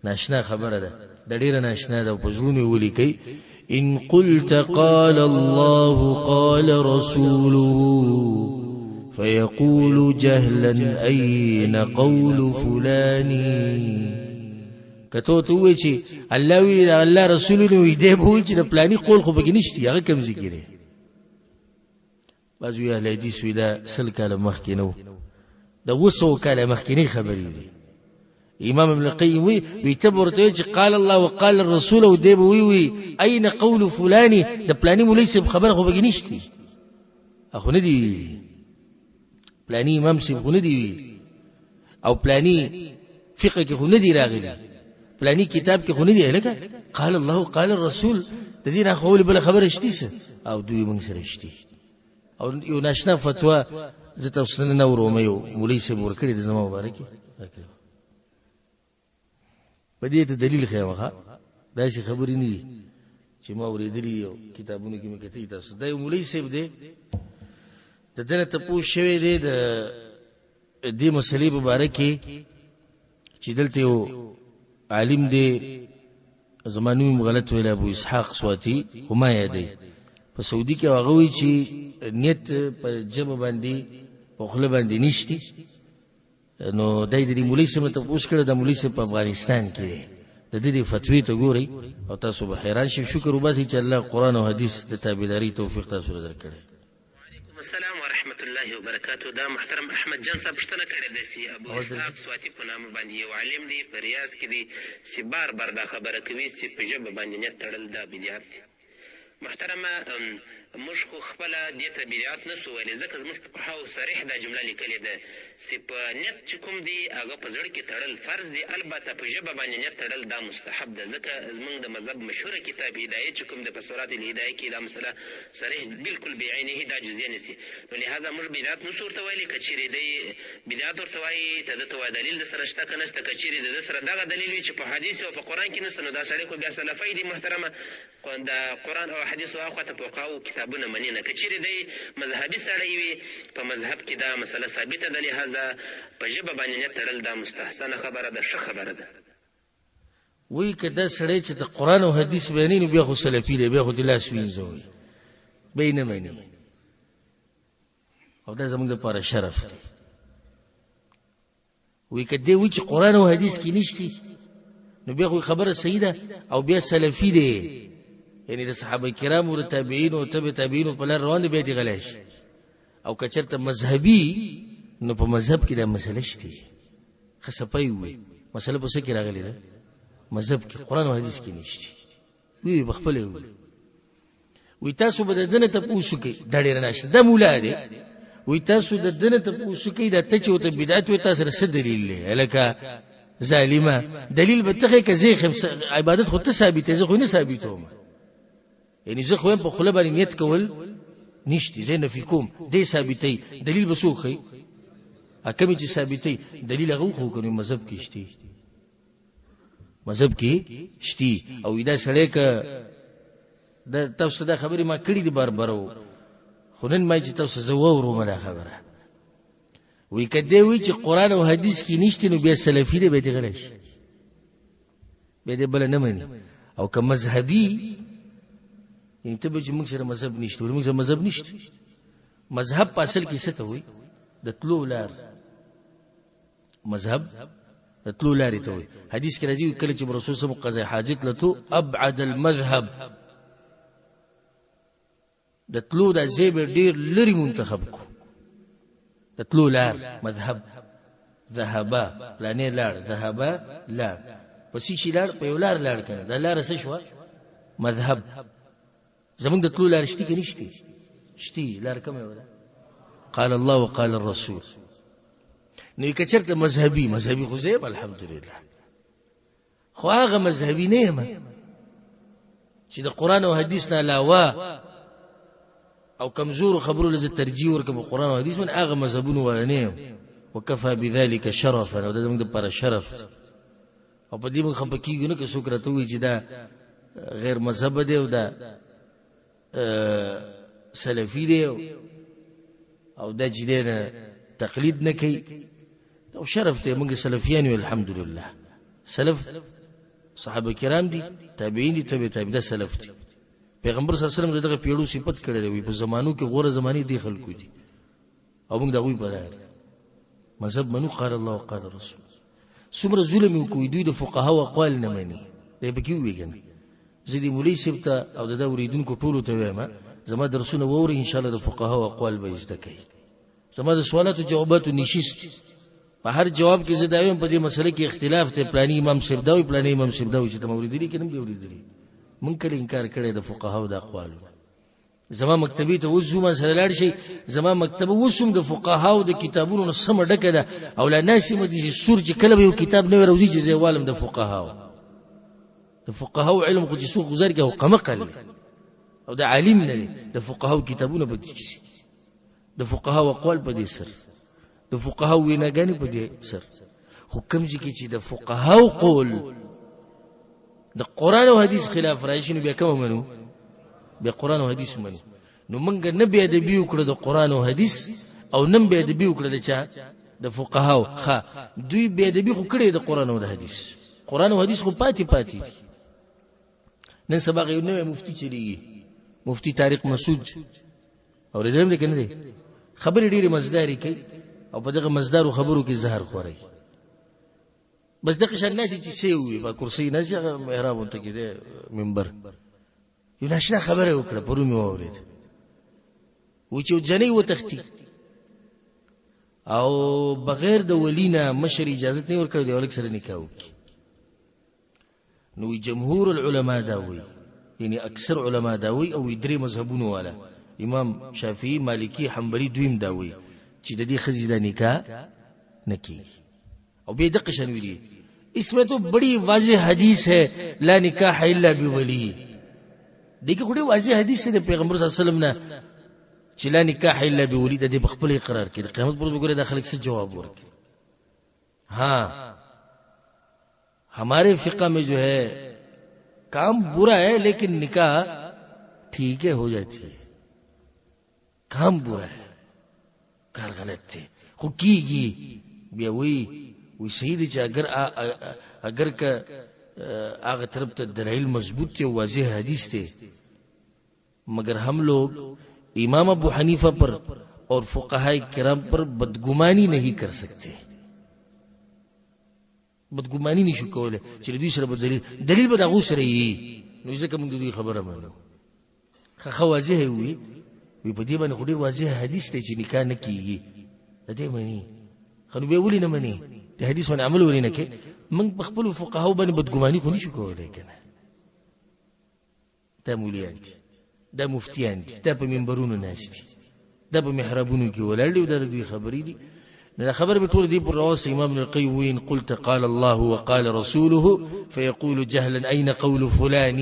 ناشنا خبره ده د ډیره ناشنا ده په ژوند ولیکي ان قلت قال الله قال رسوله فيقول جهلا أين قول فلان کته ته وی چې الله وی الله رسول وی دی به وی چې د پلاني قول خو بګی نشتی هغه کوم ذکر بعضو اهل حدیث وی دا سل کاله مخکې نو دا وسو کاله مخکې خبرې دي امام ابن القيم وی تبرته چې قال الله وقال الرسول او دی به وی اين قول فلان د پلاني مولوی صاحب خبر خو بګی نشتی اخو نه دی پلانی امام سی خو ندی او پلانی فقه کې خو ندی راغلی پلانی کتاب کې خو ندی لکه قال الله قال الرسول د دې نه خو بل خبر شتي او دوی موږ سره شتي او یو ناشنا فتوا زه تاسو نه وروم یو مولوی سی ورکړي د زما مبارکي په دې ته دلیل خیمه دا شي خبرې نه دي چې ما ورېدلې یو کتابونه کې مې کتي تاسو دا یو مولوی سی دی د دنه ته پوښ شوی دی د دې مسلې مبارکي چې دلته یو عالم دی زمانو غلط ویل ابو اسحاق سواتی هما یادی په سعودي کې هغه وی چې نیت په جبه باندې په خله باندې نشتی نو دای دې مولوی سم ته پوښ کړه د مولوی سم په افغانستان کې د دې فتوی ته ګوري او تاسو به حیران شئ شکر وباسئ چې الله قرآن او حدیث د تابعداري توفیق تاسو درکړي السلام ورحمة الله وبركاته. دا محترم احمد جان صاحب پوښتنه کړې ده چې ابو اسحاق سواتی په نامه باندې یو عالم دی په ریاض کې دی چې بار بار دا خبره کوي چې په ژبه باندې نیت تړل دا بدعت دی. محترمه موږ خو خپله دې ته بدعت نه سو ویلی ځکه زموږ فقهاو صریح دا جمله لیکلې ده چې په نیت چې کوم دی هغه په زړه کې تړل فرض دی البته په ژبه باندې نیت تړل دا مستحب ده ځکه زموږ د مذهب مشهوره کتاب هدایه چې کوم د په صورت الهدایه کې دا مسله صریح بالکل بعینه دا جزیه نسی نو لهذا موږ بدعت نه سو ورته ویلي که چیرې دی بدعت ورته وایي ته ده ته وایي دلیل د سره شته که نشته که چیرې د ده سره دغه دلیل وي چې په حدیث او په قرآن کې نشته نو دا سړی خو بیا سلفی دی محترمه د قرآن او حدیث واخواته فقهاو کتابونه مني نه که چیرې دی مذهبي سړی وي په مذهب کې دا مسله ثابته ده لهذا په ژبه باندې نیت تړل دا مستحسنه خبره ده ښه خبره ده وی که دا سړی چې د قرآن او حدیث بیانوي نو بیا خو سلفي دی بیا خو د لاس وینځوي بیا یې نه مني او دا زموږ دپاره شرف دی وی که دی وی چې قرآن او حدیث کې نشتی نو بیا خو خبره صحیح ده او بیا سلفي دی یعنی د صحابه کرام او تابعین او تبع تابعین په لار روان دي به دي غلیش او کچرته مذهبي نو په مذهب کې دا مسله شته خصپای وي مسله په څه کې راغلي ده مذهب کې قرآن او حدیث کې نشته وی بخپل وی تاسو به دنه ته پوښتنه کوي دا ډیر نشته د مولا دی وی تاسو د دنه ته پوښتنه کوي دا ته چې وته بدعت وي تاسو سره دلیل لري الکه ظالمه دلیل به ته کې زه عبادت خو ته ثابته زه خو نه ثابتوم یعنی زه خو په خله باندې نیت کول نشتی زه نفي کوم دې ثابتې دلیل بسوخی اکمې چې ثابتې دلیل هغه خو کوي مذهب کې شتي مذهب کې شتي او دا سړی ک د تاسو دا خبرې ما کړې دي بار بارو خو نن ما چې تاسو زه وورم دا خبره وی کده وی چې قرآن او حدیث کې نشته نو بیا سلفي دی به دې غلش به دې بل نه مانی او که مذهبي یعنی ته به چې موږ سره مذهب نشته موږ سره مذهب نشته مذهب په اصل کې څه ته وي د تلو لار مذهب د تلو لارې ته وي حدیث کې راځي کله چې رسول صلی الله علیه وسلم قضا حاجت لته ابعد المذهب د تلو د زیب ډیر لري منتخب کو د تلو لار مذهب ذهبا لانه لار ذهبا لار پسې شي لار په یو لار لار کنه د لار څه شو مذهب زمون د تلو لار شتي کې نشته شتي لار کومه ولا قال الله وقال الرسول نو کچرت مذهبي خو زه الحمدلله خو هغه مذهبي نه ما چې د قران او حدیث نه علاوه او کمزور خبرو لزه ترجیح ورکوم قران او حدیث من هغه مذهبونه ولنه وکفى بذلك شرفا او د موږ لپاره شرف او په دې موږ خپکیږو نه که څوک راته وي چې دا غیر مذهب دی او دا سلفی دی او دا چې دی تقلید نه کوي او شرف ته موږ سلفیان الحمدلله سلف صحابه کرام دي تابعین دي تبع تابع سلف دي پیغمبر صلی الله علیه وسلم دغه پیړو صفت کړی وي په زمانو کې غوړه زمانی دي خلکو دي او موږ دغه په لار مذهب منو قال الله وقال رسول څومره ظلم کوي دوی د فقها او اقوال نه مني دی به کې ویګن زدي مولوی سبته او د اوریدونکو ټولو ته وایم زما درسونه ووري ان شاء الله د فقها او اقوال به زده کوي زما د سوالات او جوابات نشست په هر جواب کې زدا وایم په دې مسله کې اختلاف ته پلاني امام سبداوي پلاني امام سبداوي چې تموریدي کې نه دی اوریدلی مونږ کله انکار کړی د فقها او د اقوالو زما مکتبی ته وزوم سره لاړ شي زما مکتب وسوم د فقها او د کتابونو سم ډکه ده او لا ناسمه دي سور چې کله یو کتاب نه وروزي چې زوالم د فقها علم خو چې سو گزار کې او قمقل او د عالم نه د فقها کتابونه په دې د فقها او اقوال په دې سر د فقها ویناګانی په دې سر حکم چې د فقها قول د قران او حدیث خلاف راشي نو بیا کوم منو بیا قران او حدیث منو نو مونږ نه بیا د بیو کړه د قران او حدیث او نن بیا د بیو کړه د چا د فقهاو ها دوی بیا د بیو کړه د قران او د حدیث قران او حدیث خو پاتې نن سبا یو نوې مفتی چلیږي مفتی طارق مسعود او رجم دې کنه دي خبرې ډېری مزداري کوي او په دغه مزدارو خبرو کې زهر خوري بس دغه شان ناس چې سیوي په کرسي نه چې محراب ته کې دی منبر یو ناشنا خبره وکړه پرون مې واورید و چې جنې و تختی او بغیر د ولینا مشر اجازه نه ورکړ دی ولک سره نکاح وکړي نو جمهور العلماء داوي یعنی اکثر علما داوي او درې مذهبونو والا امام شافعي مالکی حنبلي دویم داوي چې د دې خزې د نکاح نکي او به دقه شنو دي इसमें तो बड़ी वाज़ेह हदीस है ला निकाह इल्ला बिवली देखिए बड़ी वाज़ेह हदीस है पैगंबर صلی الله علیه وسلم ने چې لا निकाह इल्ला बिवली د دې بخپل اقرار کړي قیامت پر وګوره د خلک څه جواب ورکړي हाँ हमारे फिक़ह में जो है काम बुरा है लेकिन निकाह ठीक है हो जाती है काम बुरा है कार गलत थे خو کیږي بیا وی صحیح دي چې اگر که هغه طرف ته دلایل مضبوط थे واضح حدیث थे मगर हम लोग इमाम अबू हनीफा पर और फुक़हा किराम पर बदगुमानी नहीं कर सकते बदगुमानी نشو کوله چې دوی سره دلیل به دغه سره یي نو ځکه موږ دوی خبره مانو خو واضح وي په دې باندې خو ډیر واضح حدیث ته چې نکاح نه کیږي د دې معنی خو به ولي نه معنی د حدیث باندې عمل ورینه کې موږ په خپل فقهاو باندې بدګماني خو نشو کولای کنه دا مولیان دي دا مفتیان دي دا په منبرونو ناس دي دا په محرابونو کې ولاړ دي دا دوی خبرې دي نه خبر به ټول دي پر راس امام ابن القيم وين قلت قال الله وقال رسوله فيقول جهلا اين قول فلان